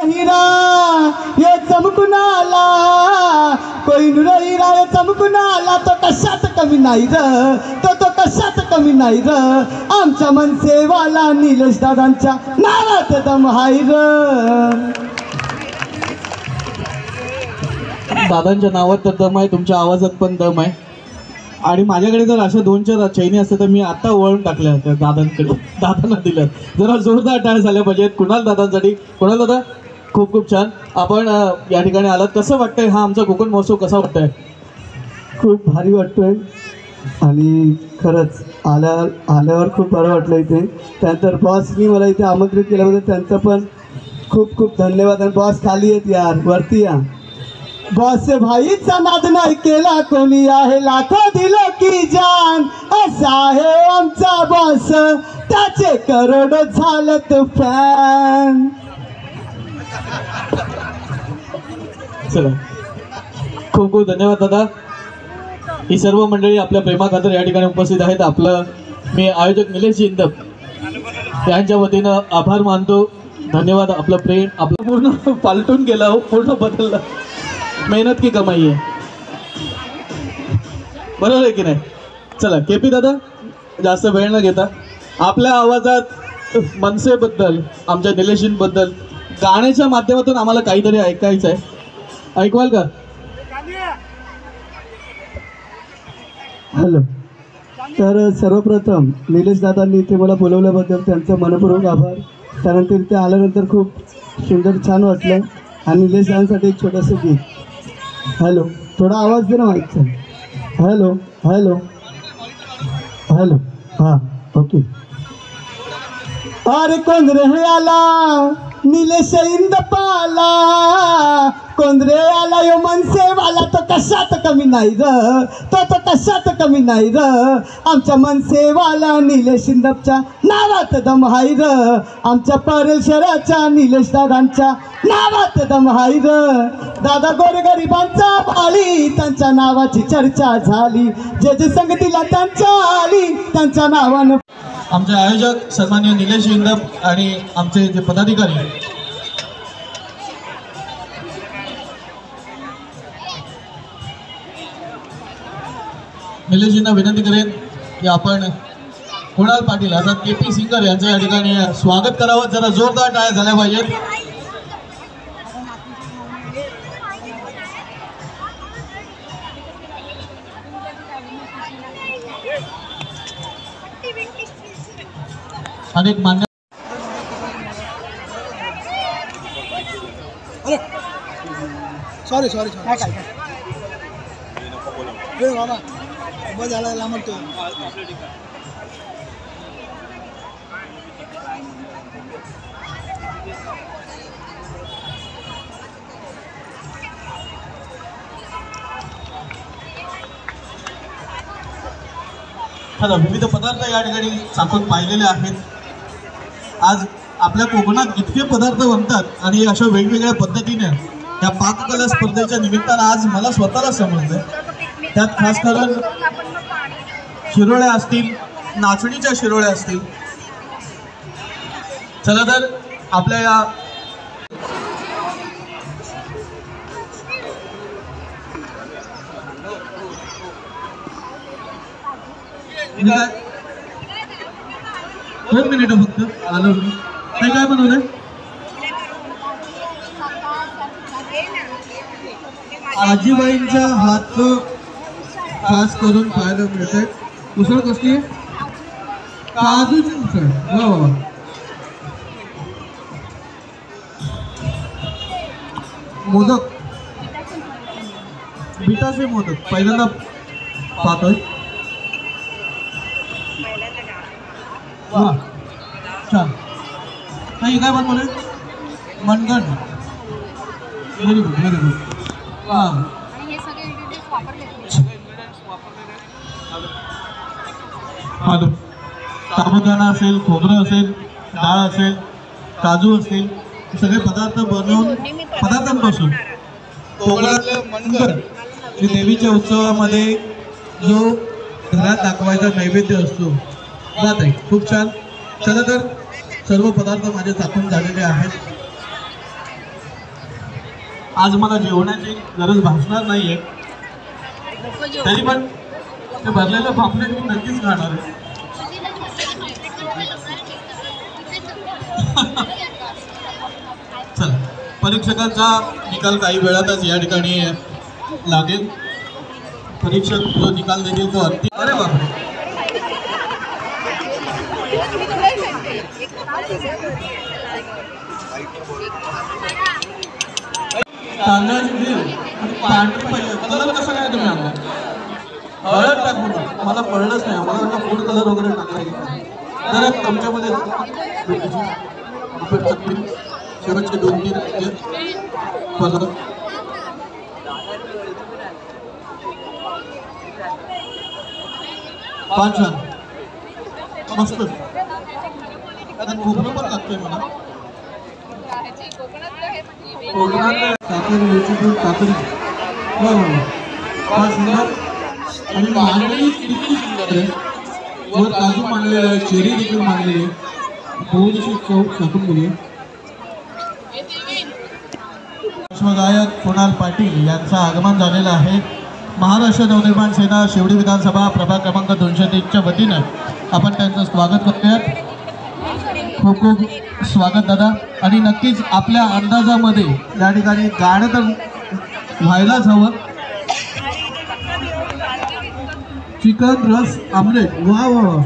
हीरा ये चमकून आला, कोहिनूर हीरा ये चमकून आला, तो कशात कमी नाही र, तो कशात कमी नाही र, आमच्या मनसेवाला निलेश दादांच्या नावात दम हाय र. दादांच्या नावात तर दम आहे, तुमच्या आवाजात पण दम आहे. आणि माझ्याकडे जर अशा 2-4 चैनी असते तर मी आता वळून टाकल्या होत्या दादांकडे, दादांना दिल्या. जरा जोरदार टाळ्या झाल्या पाहिजेत कुणाल दादांसाठी. कुणाल दादा खूप खूप छान आपण या ठिकाणी आलात. कसं वाटतंय हा आमचा कोकण महोत्सव कसा वाटतंय? खूप भारी वाटतोय आणि खरंच आल्यावर खूप बरं वाटलं इथे. त्यानंतर बॉसनी मला इथे आमंत्रित केल्याबद्दल त्यांचं पण खूप खूप धन्यवाद. आणि बॉस खाली आहेत यार, वरती या. बॉस भाईचा नाद नाही केला कोणी, आहे लाखो दिलं की जान, असा आहे आमचा बॉस, त्याचे करोडो झालेत फॅन. चला खूप खूप धन्यवाद दादा. ही सर्व मंडळी आपल्या प्रेमाखातर या ठिकाणी उपस्थित आहेत. आपलं मी आयोजक निलेश इंदप यांच्या वतीनं आभार मानतो. धन्यवाद. आपलं प्रेम आपलं पूर्ण पालटून गेला हो, पूर्ण बदललं. मेहनत की कमाई आहे, बरोबर आहे की नाही? चला केपी दादा जास्त वेळ न घेता आपल्या आवाजात मनसेबद्दल, आमच्या निलेशींबद्दल गाण्याच्या माध्यमातून आम्हाला काहीतरी ऐकायचं आहे. ऐकवाल का? हॅलो. तर सर्वप्रथम निलेश दादांनी इथे मला बोलवल्याबद्दल त्यांचं मनपूर्वक आभार. त्यानंतर इथे आल्यानंतर खूप सुंदर छान वाटलं. आणि निलेश दादांसाठी एक छोटंसं गीत. हॅलो, थोडा आवाज दे ना माईकचा. हॅलो हॅलो हॅलो, हां ओके. अरे कोण रे आला निलेश इंदपाला, कोण रे आला यो मनसेवाला, तो कशात कमी नाही र, तो कशात कमी नाही र, आमच्या मनसेवाला निलेश इंदपच्या नावात दम हाय र, आमच्या परेल शहराच्या निलेश दादांच्या नावात दम हाय र. दादा गोरगरिबांचा बाळी, त्यांच्या नावाची चर्चा झाली, जे संगतीला त्यांच्या आली, त्यांच्या नावानं. आमचे आयोजक सन्माननीय निलेश इंदप आणि आमचे जे पदाधिकारी निलेशजींना विनंती करेन की आपण कुणाल पाटील अर्थात केपी सिंगर यांचं या ठिकाणी स्वागत करावं. जरा जोरदार टाळ्या झाल्या पाहिजेत. अनेक मान्य सॉरी बाबा बस झाला म्हणतो. विविध पदार्थ या ठिकाणी चाकून पाहिलेले आहेत. आज आपल्या कोकणात इतके पदार्थ बनतात आणि अशा वेगवेगळ्या पद्धतीने या पाककला स्पर्धेच्या निमित्तानं आज मला स्वतःला समजलं. त्यात खास करून शिरोळ्या असतील, नाचणीच्या शिरोळ्या असतील. चला तर आपल्या या दोन मिनिटं फक्त आलो. काय बनवलंय? आजीबाईंच्या हात खास करून पाहायला मिळते. उसळ कसली? काजूची उसळ. वा वा. मोदक, बिटाचे मोदक पहिल्यांदा पाहतोय. वा छान. नाही काय बनवलंय? मनगण. Very good very good. हां साबुदाणा असेल, खोबरं असेल, डाळ असेल, काजू असतील, हे सगळे पदार्थ बनवून पदार्थांपासून कोकणातलं मनगण जे देवीच्या उत्सवामध्ये जो घरात दाखवायचा नैवेद्य असतो जात आहे. खूप छान. चला तर सर्व पदार्थ माझे चाकून झालेले आहेत. आज मला जेवणाची गरज भासणार नाहीये, तरी पण ते भरलेलं पापलेट मी नक्कीच खाणार आहे. चला, परीक्षकांचा निकाल काही वेळातच या ठिकाणी लागेल. परीक्षक जो निकाल देतील तो अगदी, अरे बापरे, तांदळाची पांढरी पाहिजे. कलर कसा काय तुम्ही आणला? हळद टाकून? मला कळलंच नाही. मला फूड कलर वगैरे टाकला. जरा तुमच्यामध्ये शेवटचे 2-3 कलर. फार छान, मस्त. खोबरं पण लागतंय मला. कोकणात काकडी, मिरची, काकडी, फार सुंदर. आणि मांडणी किती सुंदर आहे. वर काजू मांडलेलं आहे, चेरी देखील मांडलेली आहे. थोडीशी चव टाकून बघूया. विश्वगायक कुणाल पाटील यांचं आगमन झालेलं आहे. महाराष्ट्र नवनिर्माण सेना शेवडी विधानसभा प्रभाग क्रमांक 203च्या वतीनं आपण त्यांचं स्वागत करतोय. खूप खूप स्वागत दादा. आणि नक्कीच आपल्या अंदाजामध्ये या ठिकाणी गाणं तर व्हायलाच हवं. चिकन रस आमलेट, वा वा,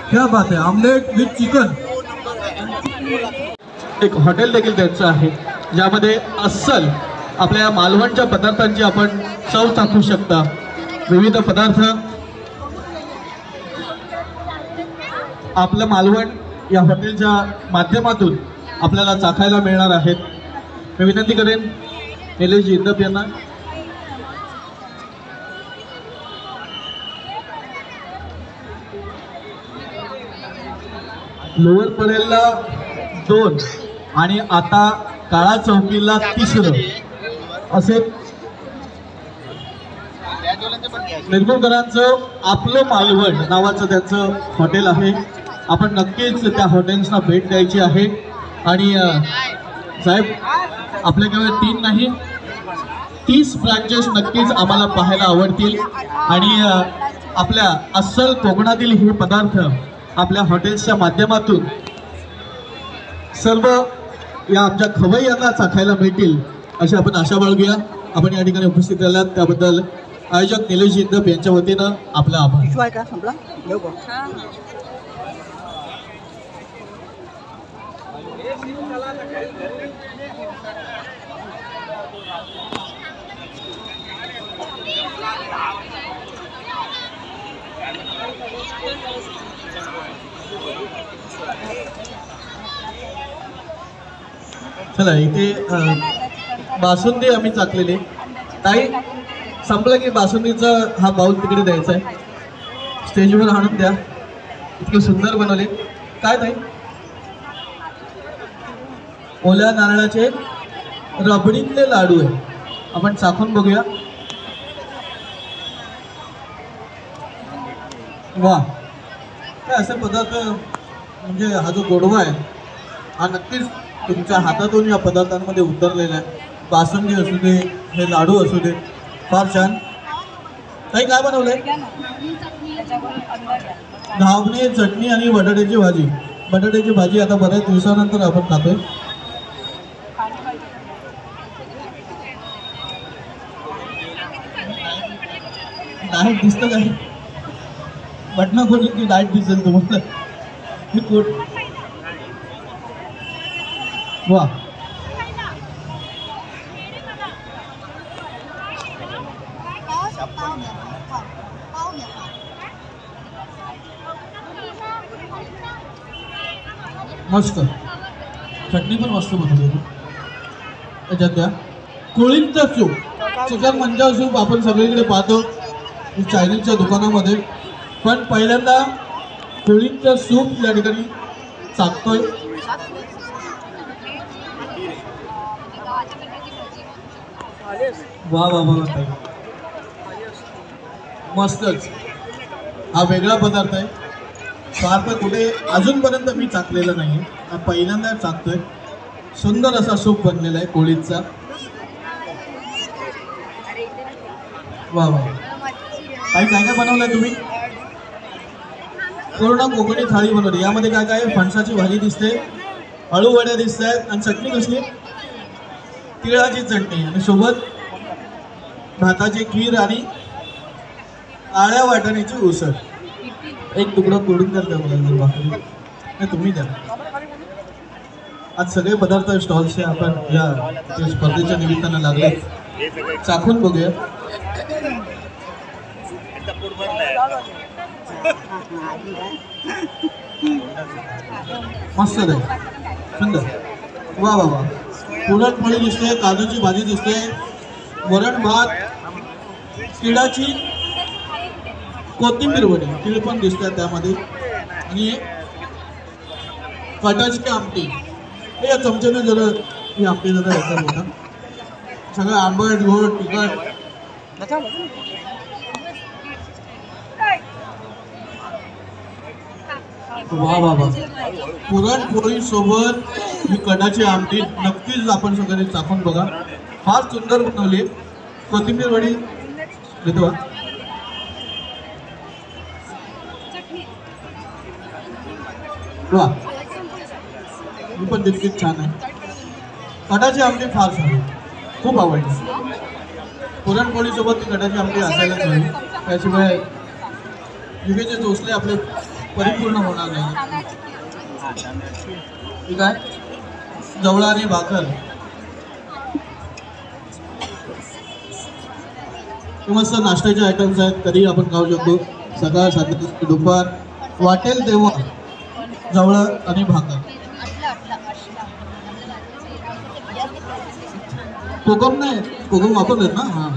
क्या बात आहे. Omelette with chicken. एक हॉटेल देखील त्यांचं आहे, ज्यामध्ये अस्सल आपल्या मालवणच्या पदार्थांची आपण चव चाखू शकता. विविध पदार्थ आपलं मालवण या हॉटेलच्या माध्यमातून आपल्याला चाखायला मिळणार आहेत. मी विनंती करेन निलेश इंदप यांना. लोअर परेलला 2 आणि आता काळा चौकीला 3 असे निर्गुणकरांचं आपलं मालवण नावाचं त्यांचं हॉटेल आहे. आपण नक्कीच त्या हॉटेल्सना भेट द्यायची आहे. आणि साहेब, आपल्याकडे 3 नाही 30 ब्रँचेस नक्कीच आम्हाला पाहायला आवडतील. आणि आपल्या अस्सल कोकणातील हे पदार्थ आपल्या हॉटेल्सच्या माध्यमातून सर्व या आमच्या खवय्यांना चाखायला मिळतील अशी आपण आशा बाळगूया. आपण या ठिकाणी उपस्थित राहिलात त्याबद्दल आयोजक निलेश इंदप यांच्या वतीनं आपला आभार. चला, इथे बासुंदी आम्ही चाकलेली. ताई, संपलं की बासुंदीचा हा बाऊल तिकडे द्यायचा आहे. स्टेजवर आणून द्या. इतके सुंदर बनवले. काय ताई? ओल्या नारळाचे रबडीतले लाडू आहे. आपण चाखून बघूया. वा, काय असे पदार्थ, म्हणजे हा जो गोडवा आहे हा नक्कीच तुमच्या हातातून या पदार्थांमध्ये उतरलेला आहे. बासुंदी असू दे, हे लाडू असू दे, फार छान. काही काय बनवलंय? घावणे, चटणी आणि बटाट्याची भाजी. बटाट्याची भाजी आता बऱ्याच दिवसानंतर आपण खातोय. डाएट दिसतं काय? बटणं खोलली की डाएट दिसेल तुम्हाला. हे कोट, वा, मस्त. चटणी पण मस्त बनवली. त्याच्यात द्या कोळींचा सूप, चिकन मंजा सूप आपण सगळीकडे पाहतो चायनीजच्या दुकानामध्ये, पण पहिल्यांदा कोळींचा सूप या ठिकाणी चाकतोय. वा वा वा, मस्तच. हा वेगळा पदार्थ आहे. फार तर कुठे अजूनपर्यंत मी चाकलेला नाही, पहिल्यांदा चाकतोय. सुंदर असा सूप बनलेला आहे कोळीचा. वा वा. काही काय काय बनवलंय तुम्ही? पूर्ण कोकणी थाळी बनवली. यामध्ये काय काय? फणसाची भाजी दिसते, अळू वड्या दिसत आहेत, आणि चटणी कसली? तिळाची चटणी, आणि सोबत भाताची खीर आणि आळ्या वाटाण्याची उसळ. एक तुकडा तोडून द्या मला, बाकी नाही तुम्ही द्या. आज सगळे पदार्थ स्टॉल्सचे आपण या स्पर्धेच्या निमित्तानं लागले, चाखून बघूया. मस्त आहे, सुंदर. वा वा वा. पुरणपोळी दिसते, काजूची भाजी दिसते, वरण भात, तिळाची कोथिंबीर वडी, तीळ पण दिसतात त्यामध्ये, आणि कटाची आमटी. हे या चमच्याने जरा ही आमटी जरा याचा होता. सगळं आंबट गोड तिखट. वा वा वा. पुरणपोळी सोबत ही कटाची आमटी नक्कीच आपण सगळ्यांनी चाखून बघा. फार सुंदर बनवली. कोथिंबीर वडी देतो. वा, मी पण तितकीच छान आहे. कटाची आमटी फार छान, खूप आवडली. पुरणपोळी सोबत ती कटाची आमटी असायलाच हवी, त्याशिवाय जिभेचे चोचले आपले परिपूर्ण होणार नाही. ठीक आहे. जवळा आणि भाकर मस्त नाश्त्याचे आयटम्स आहेत, कधी आपण खाऊ शकतो. सकाळ, सात, दुपार, वाटेल तेव्हा जवळ आणि भाकर. कोकम नाही, कोकम वापरलेत ना? हां.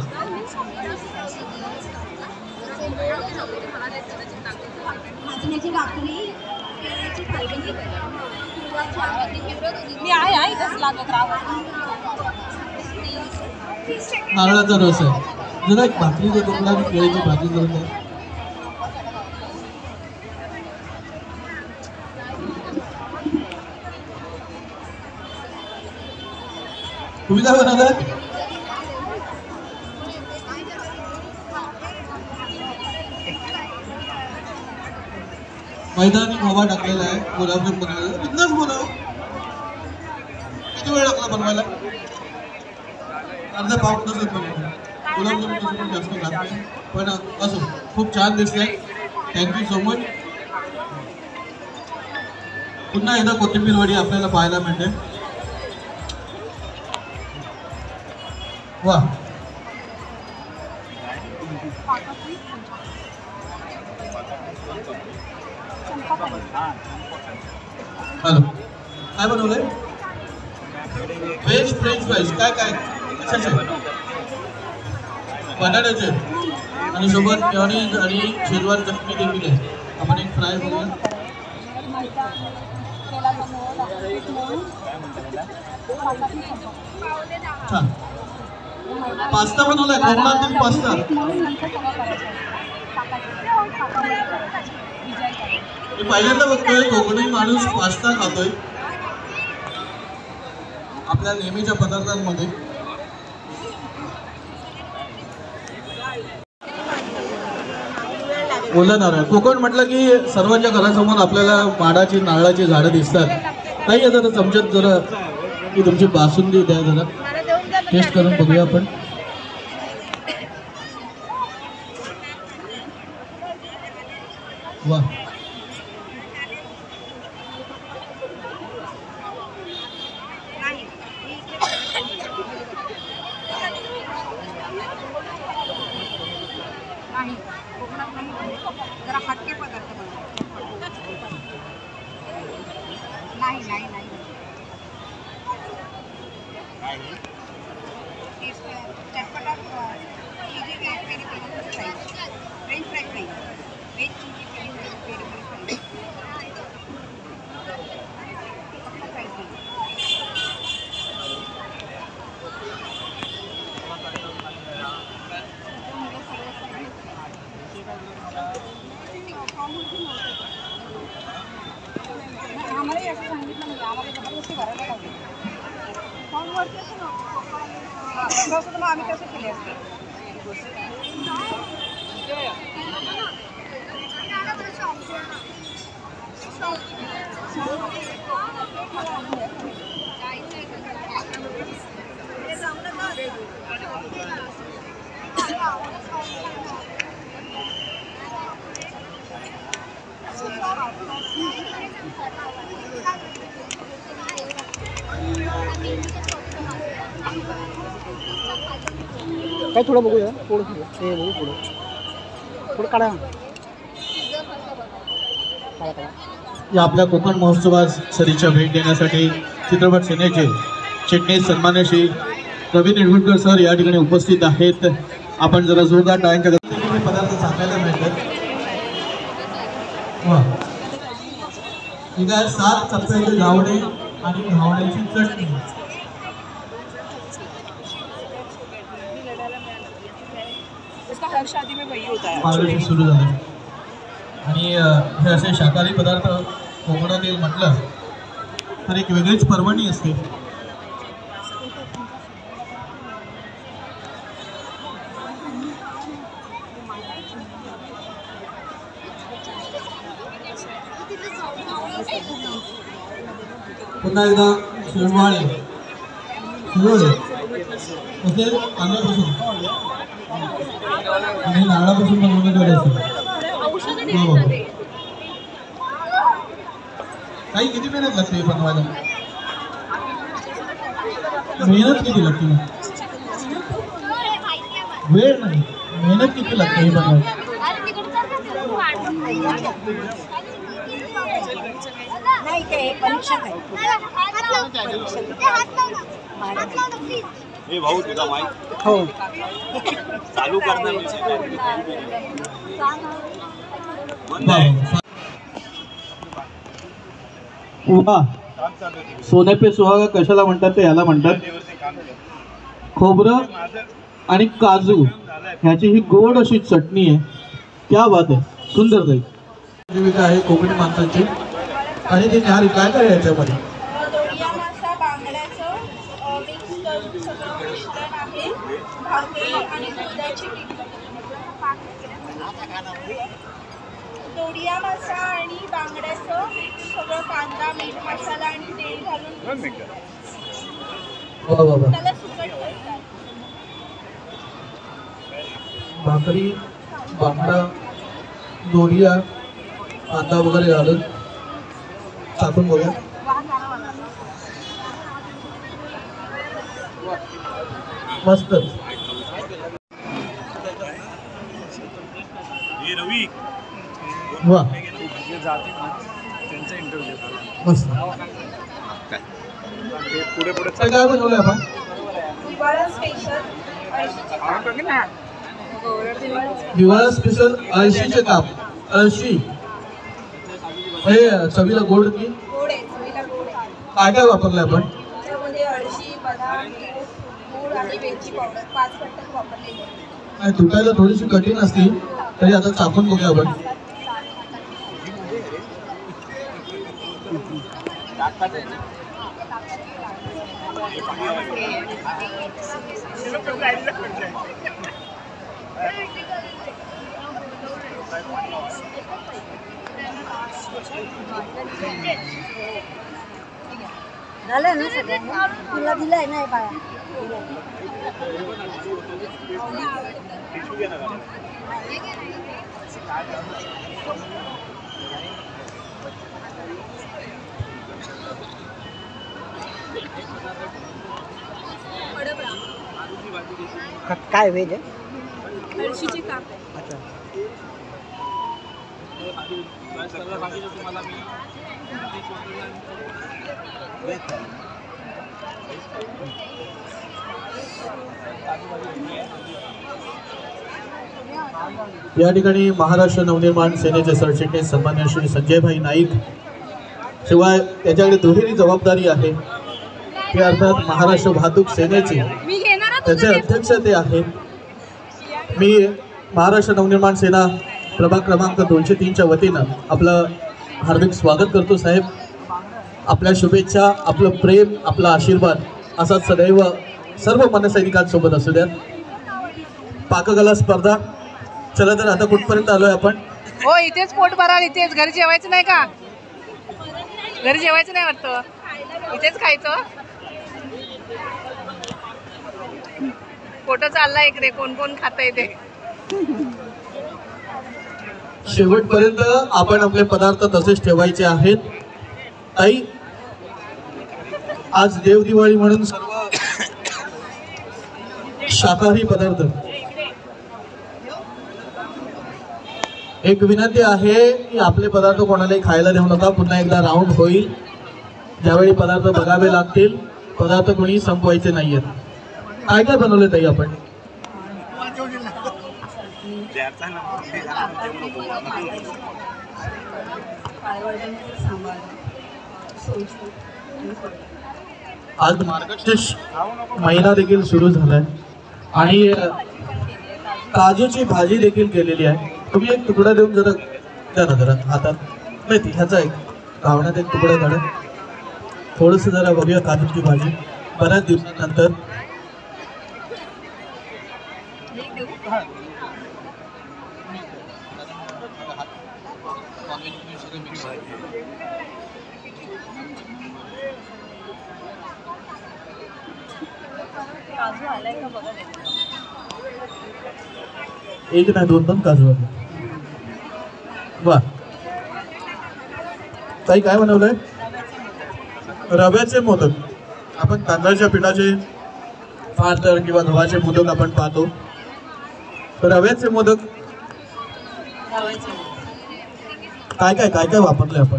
नारळाचा रस आहे. जरा एक भाकरीचा तुकडा आणि केळीची भाजी करून द्या. तुम्ही काय बनवलं? मैदा आणि खवा टाकलेला आहे. गुलाबजाम बनवलेला. बिंदास बनव. किती वेळ लागला बनवायला? अर्धा पाव तास बनवला. गुलाबजाम तसं जास्त लागते, पण असो खूप छान दिसतंय. Thank you so much. पुन्हा एकदा कोथिंबीर वडी आपल्याला पाहायला मिळते. वा. हॅलो, काय बनवलंय? Veg French fries. काय काय? बटाट्याचे, आणि सोबत मेयोनीज आणि शेजवान चटणी देखील आहे. आपण एक फ्राय करूया. छान. पास्ता बनवलाय, कोकणातील पास्ता. मी पहिल्यांदा बघतोय कोकणी माणूस पास्ता खातोय आपल्या नेहमीच्या पदार्थांमध्ये. ओला नारळ. कोकण म्हटलं की सर्वांच्या घरासमोर आपल्याला माडाची, नारळाची झाडं दिसतात. काही आता तर चमच्यात जरा की तुमची बासुंदी द्या, जरा टेस्ट करून बघूया आपण. वा. जरा हटके पदार्थ नाही नाही नाही चटपटा cheesy peri peri French fry fry veg cheesy peri peri fry आम्हाला असं सांगितलं म्हणजे आम्हाला जबरदस्ती करायला लागली. फॉर्मवरती असं नव्हतं, मग आम्ही कसं केले असते. काय थोडं बघूया पुढं ते बघू पुढं पुढं काढा या आपल्या कोकण महोत्सवात सरीच्या भेट देण्यासाठी चित्रपट सेनेचे चिटणीस सन्मान्य श्री रवी निळवणकर सर या ठिकाणी उपस्थित आहेत. आपण जरा जोरदार टाळ्यांच्या गतीने पदार्थ सांगायला मिळतात. ठीक आहे, 7 चप्प्याचे घावणे आणि घावण्याची चटणी. मागणी सुरू झाले आणि हे असे शाकाहारी पदार्थ कोकणातील म्हटलं तर एक वेगळीच पर्वणी असते. पुन्हा एकदा शिरवाळे ओके कांद्यापासून आणि नारळापासून बनवण्यात असेल. काही किती मेहनत लागते हे बनवायला? मेहनत किती लागते? वेळ नाही, मेहनत किती लागते हे बनवायला? नाही ते परीक्षक आहे. हे भाऊ तुझा माईक हो चालू करणार सोने पे सुहागा कशाला म्हणतात ते याला म्हणतात. खोबरं आणि काजू ह्याची ही गोड अशी चटणी आहे. क्या बात आहे, सुंदर ताई. जीविका आहे कोकणी माणसांची आणि ते न्याहारी काय काय याच्यामध्ये दोडिया मासा बांगड्याचं मिक्स करून सगळं मिश्रण आहे. भाकरी आणि दुधाची दोडिया मासा आणि बांगड्याचं मिक्स सगळं कांदा मीठ मसाला आणि तेल घालून त्याला सुकट करतात. भाकरी बांगडा दोडिया कांदा वगैरे घालून चाकून बघा. मस्त. रवी वा त्यांचा इंटरव्ह्यू मस्त. पुढे पुढे काय काय बनवलं आपण? हिवाळा स्पेशल हिवाळा स्पेशल अळशीचे काप. अळशी हे चवीला गोड की गोड आहे, चवीला गोड आहे. काय काय वापरलं आपण? त्यामध्ये अळशी बदाम गूळ आणि वेलची पावडर 5 पट्ट्यात वापरलेली आहे. काय तुटायला थोडीशी कठीण असती तरी आता चाकून बघूया आपण. झालं ना सगळं तुला दिलंय नाही बाळा. काय वेज आहे अळशीचे काप आहे. अच्छा या ठिकाणी महाराष्ट्र नवनिर्माण सेनेचे सरचिटणीस सन्मान्य श्री संजयभाई नाईक, शिवाय त्याच्याकडे दुहेरी जबाबदारी आहे ते अर्थात महाराष्ट्र वाहतूक सेनेचे त्याचे अध्यक्ष ते आहेत. मी महाराष्ट्र नवनिर्माण सेना प्रभाग क्रमांक 203च्या वतीनं आपलं हार्दिक स्वागत करतो. साहेब, आपल्या शुभेच्छा, आपलं प्रेम, आपला आशीर्वाद असा सदैव सर्व मनसैनिकांसोबत असू द्या. पाककला स्पर्धा. चला तर आता कुठपर्यंत आलोय आपण? हो इथेच पोट भराल, इथेच. घरी जेवायचं नाही का? घरी जेवायचं नाही वाटतं, इथेच खायचं. फोटो चालला इकडे, कोण कोण खातंय ते. शेवटपर्यंत आपण आपले पदार्थ तसेच ठेवायचे आहेत. ताई, आज देव दिवाळी म्हणून सर्व शाकाहारी पदार्थ. एक विनंती आहे की आपले पदार्थ कोणालाही खायला देऊ नका. पुन्हा एकदा राऊंड होईल, ज्यावेळी पदार्थ बघावे लागतील. पदार्थ कोणी संपवायचे नाहीयेत. काय काय बनवले ताई आपण? आज मार्गशीर्ष महिना देखील सुरू झालाय आणि काजूची भाजी देखील केलेली आहे. तुम्ही एक तुकडा देऊन जरा द्या ना, जरा हातात. नाही, ह्याचा एक कावण्यात एक तुकडा काढा. थोडंसं जरा बघूया काजूची भाजी बऱ्याच दिवसानंतर. एक नाही, दोन दोन काजू आले. वा ताई, काय बनवलंय? रव्याचे मोदक. आपण तांदळाच्या पिठाचे फार तर किंवा गव्हाचे मोदक आपण पाहतो. रव्याचे मोदक काय काय काय काय वापरले आपण?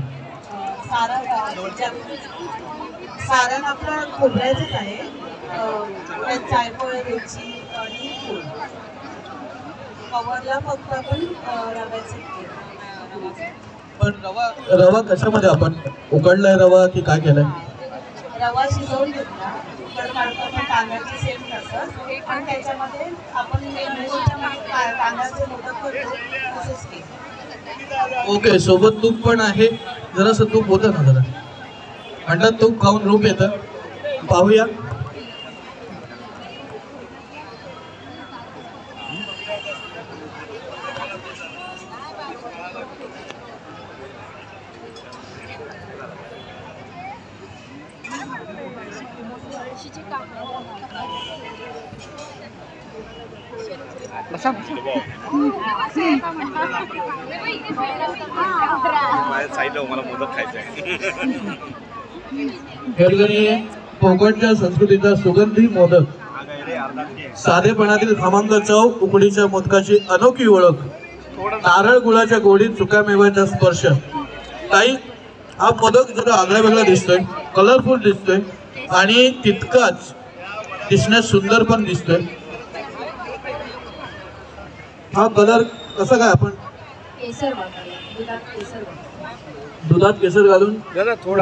सारण आपलं खोबऱ्याचंच आहे. त्यात जायफळ, वेलची आणि गूळ. कवरला फक्त आपण रव्याचे. पण रवा कशामध्ये आपण उकडलाय रवा की काय केलंय? रवा शिजवून घेतला, उकड काढतो आपण तांदळाची सेम तसंच, आणि त्याच्यामध्ये आपण तांदळाचे मोदक करतो तसंच केलं. ओके, सोबत तूप पण आहे. जरासं तूप होतं ना जरा, म्हणतात तूप खाऊन रूप येतं. पाहूया. साईडला मला मोदक खायचं. कोकणच्या संस्कृतीचा सुगंधी मोदक, साधेपणातील खमंग चव, उकडीच्या मोदकाची अनोखी ओळख, नारळ गुळाच्या गोडीत सुकामेव्याचा स्पर्श. ताई, हा मोदक जरा आगळा वेगळा दिसतोय, कलरफुल दिसतोय आणि तितकाच दिसण्यास सुंदर पण दिसतोय. हा कलर कसा काय? आपण दुधात केसर घालून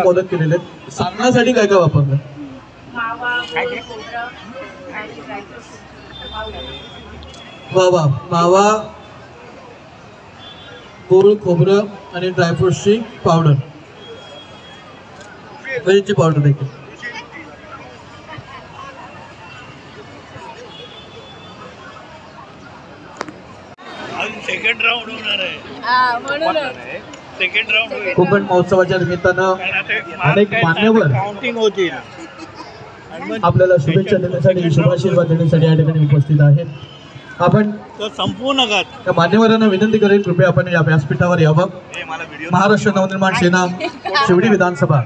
मोदक केलेले आहेत. सारणासाठी काय काय वापरलं? वा वा, मावा, गूळ, खोबरं आणि ड्रायफ्रुट्सची पावडर, वेलची पावडर देखील. सेकंड राऊंड होणार आहे. सेकंड राऊंड कोकण महोत्सवाच्या निमित्तानं अनेक मान्यवर काउंटिंग होतील. आपल्याला शुभेच्छा देण्यासाठी, शुभाशीर्वाद देण्यासाठी या ठिकाणी उपस्थित आहेत. आपण संपवू नका. त्या मान्यवरांना विनंती करेन, कृपया आपण या व्यासपीठावर यावं. महाराष्ट्र नवनिर्माण सेना शिवडी विधानसभा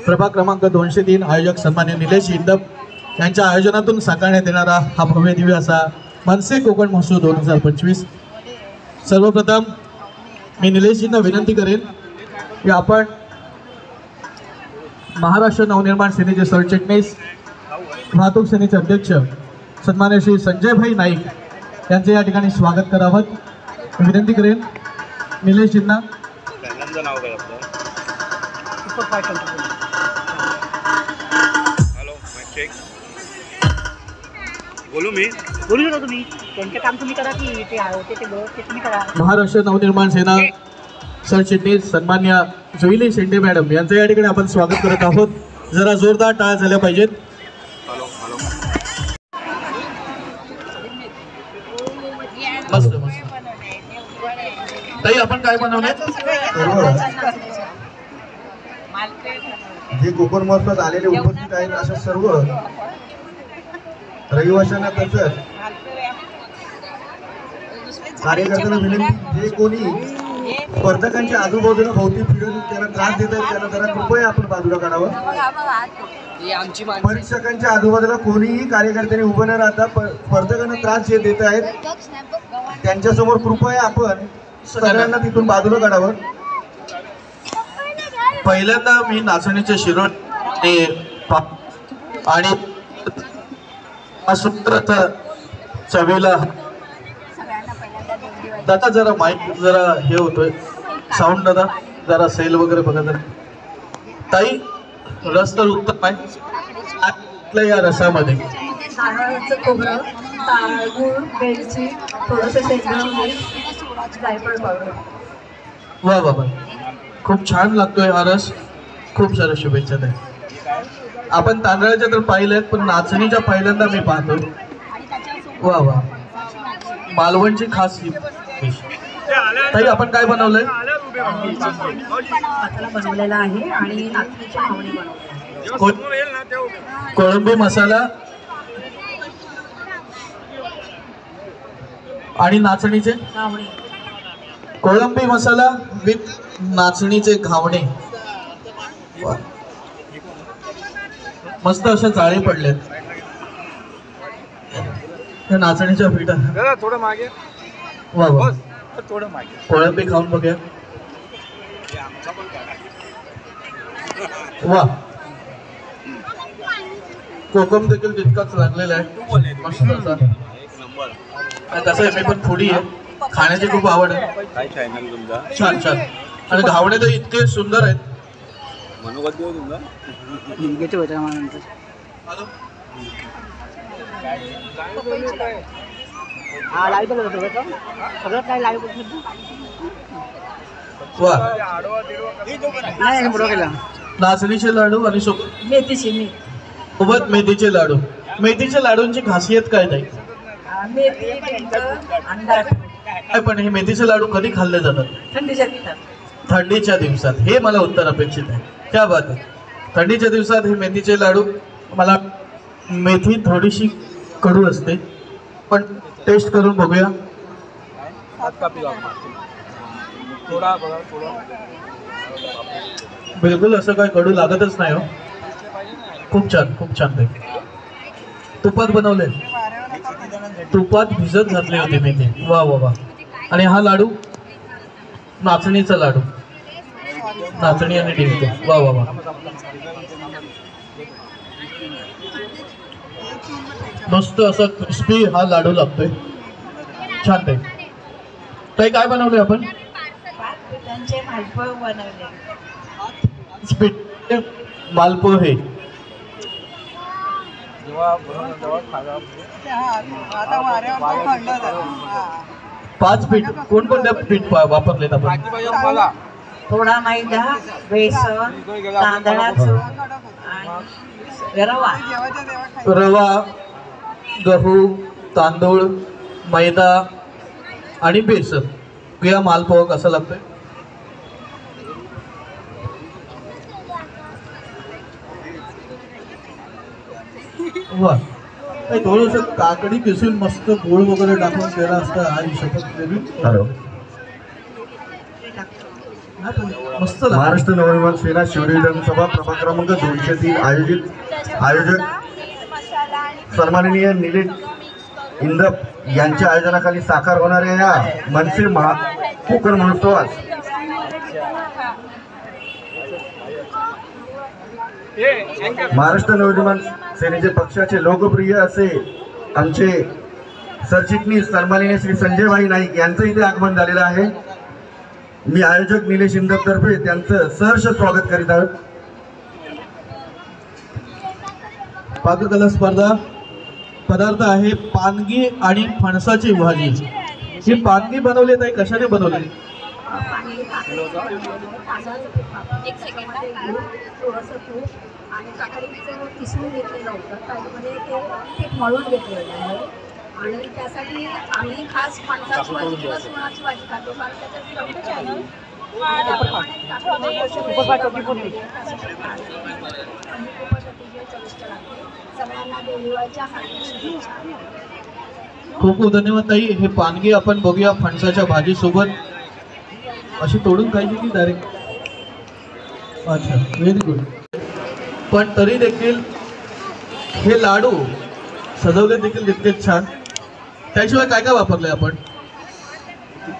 प्रभाग क्रमांक 203 आयोजक सन्मान्य निलेश इंदप यांच्या आयोजनातून साकारण्यात येणारा हा भव्य दिव्य असा मनसे कोकण महोत्सव 2025. सर्वप्रथम मी निलेशजींना विनंती करेन की आपण महाराष्ट्र नवनिर्माण सेनेचे सरचिटणीस, वाहतूक सेनेचे अध्यक्ष सन्मान्य श्री संजयभाई नाईक यांचे या ठिकाणी स्वागत करावं. विनंती करेन निलेशजींना. नाव काय आपलं? Hello, check. बोलू शकता तुम्ही. त्यांचे काम तुम्ही करा की ते होते ते तुम्ही करा. महाराष्ट्र नवनिर्माण सेना सरचिटणीस सन्मान्य जोईली शेंडे मॅडम यांचं या ठिकाणी आपण स्वागत करत आहोत. जरा जोरदार टाळ्या झाल्या पाहिजेत. Hello hello. मस्त मस्त. ताई आपण काय बनवलंय? जे कोकण महोत्सवात आलेले उपस्थित आहेत अशा सर्व रहिवाशांना तसंच कार्यकर्त्यांना विनंती, जे कोणी स्पर्धकांच्या आजूबाजूला भोवती फिरून त्यांना त्रास देत आहेत त्यांना जरा कृपया आपण बाजूला काढावं. परीक्षकांच्या आजूबाजूला कोणीही कार्यकर्त्यांनी उभं न राहता स्पर्धकांना त्रास जे देत आहेत त्यांच्यासमोर कृपया आपण सगळ्यांना तिथून बाजूला काढावं. पहिल्यांदा मी नाचणीचे शिरोळ आणि सूत्राचा चवीला दादा जरा माईक जरा हे होतोय साऊंड दादा जरा सेल वगैरे बघा जरा. ताई रस तर उत्तम आहे. या रसामध्ये नारळाचं खोबरं, तांदूळ, वेलची, थोडंसं शेंगदाणे, जायफळ पावडर. वा वा वा, खूप छान लागतोय हा रस. खूप साऱ्या शुभेच्छा ताई. आपण तांदळाच्या तर पाहिल्यात पण नाचणीच्या पहिल्यांदा मी पाहतोय. वा वा, मालवणची खास ही डिश. ताई आपण काय बनवलंय? मसाला बनवलेला आहे आणि नाचणीची घावणी बनवली. कोळंबी मसाला आणि नाचणीचे घावणी. कोळंबी मसाला विथ नाचणीचे घावणे. वा. मस्त अशा जाळी पडल्यात त्या नाचणीच्या पिठा. थोडं मागे, वा वा, थोडं मागे. कोळंबी खाऊन बघूया. वा, कोकम देखील तितकाच लागलेला आहे. मस्त असा. कसं आहे, मी पण फुडी आहे, खाण्याची खूप आवड आहे. काय चॅनल तुमचा? छान छान. आणि घावणे तर इतके सुंदर आहेत. मनोगत देऊ तुमचा. हा लाईव्ह बघत होतो का? सगळं काय लाईव्ह वा, नाही पुढं गेला. नाचणीचे लाडू आणि सोबत मेथीची मेथीचे लाडू. मेथीच्या लाडूंची खासियत काय नाही? मेथी, डिंक, अंडा. काय पण हे मेथीचे लाडू कधी खाल्ले जातात? थंडीच्या दिवसात. थंडीच्या दिवसात. हे मला उत्तर अपेक्षित आहे. क्या बात आहे. थंडीच्या दिवसात हे मेथीचे लाडू. मला मेथी थोडीशी कडू असते पण टेस्ट करून बघूया. बिलकुल असं काय कडू लागतच नाही हो. खूप छान, खूप छान. तुपात बनवले, तुपात भिजत घातली होती मेथी. वा वा वा. आणि हा लाडू नाचणीचा लाडू, नाचणी आणि डिंक. वा वा वा. मस्त असा क्रिस्पी हा लाडू लागतोय. छान ताई. ताई काय बनवले आपण? त्यांचे मालपोहे बनवले. पीठ मालपोहे. पाच पीठ. कोणकोणत्या पीठ वापरलेत आपण? थोडा मैदा, बेसन, तांदळाचं आणि रवा. रवा, गहू, तांदूळ, मैदा आणि बेसन. या मालपोहा कसा लागतोय? वा, थोडस काकडी किसून मस्त गोळ वगैरे टाकून केला असता. आई शपथ देवी. मस्त. महाराष्ट्र नवनिर्माण सेना शिवडी विधानसभा प्रभाग क्रमांक 203 आयोजक सन्माननीय निलेश इंदप यांच्या आयोजनाखाली साकार होणाऱ्या या मनसे कोकण महोत्सवात महाराष्ट्र नवनिर्माण सेनेचे पक्षाचे लोकप्रिय असे आमचे सरचिटणीस सन्माननीय श्री संजय भाई नाईक यांचं इथे आगमन झालेलं आहे. मी आयोजक निलेश इंदप तर्फे त्यांचं सहर्ष स्वागत करीत आहोत. पाककला स्पर्धा पदार्थ आहे पानगी आणि फणसाची भाजी. ही पानगी बनवली आहे, कशाने बनवली? आणि काकडीचं किसून घेतलेलं होतं, त्यामध्ये ते पीठ मळून घेतलेलं आहे आणि त्यासाठी आम्ही खास फणसाची भाजी किंवा सुरणाची भाजी खातो कारण त्याच्यात सगळ्यांना देवीच्या हार्दिक खूप खूप धन्यवाद ताई. हे पानगी आपण बघूया फणसाच्या भाजी सोबत. अशी तोडून खायची की डायरेक्ट? अच्छा, व्हेरी गुड. पण तरी देखील हे लाडू सजवले देखील तितकेच छान. त्याशिवाय काय काय वापरलंय आपण?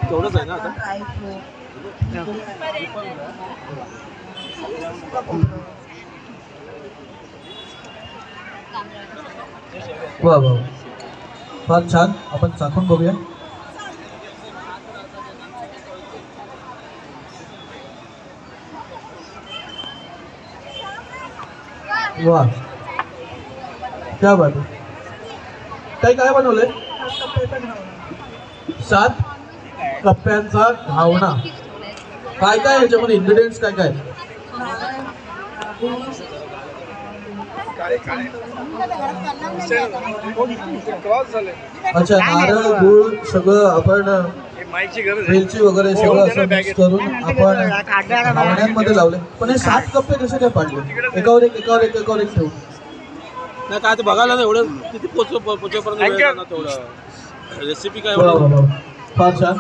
तेवढंच आहे ना आता. वा वा, फार छान. आपण चाखून बघूया. वा, क्या बात आहे. काही काय बनवलंय? 7 कप्प्यांचा घावणा. काय काय ह्याच्यामध्ये इन्ग्रेडियंट्स काय काय? अच्छा, नारळ, गूळ सगळं आपण वेलची वगैरे सगळं असं मिक्स करून आपण घावण्यांमध्ये लावले. पण हे 7 कप्पे कसे काय पाडले? एकावर एक एकावर एक एकावर एक ठेवून? नाही काय ते बघायला ना एवढं किती पोचेपर्यंत तेवढं रेसिपी काय फार छान.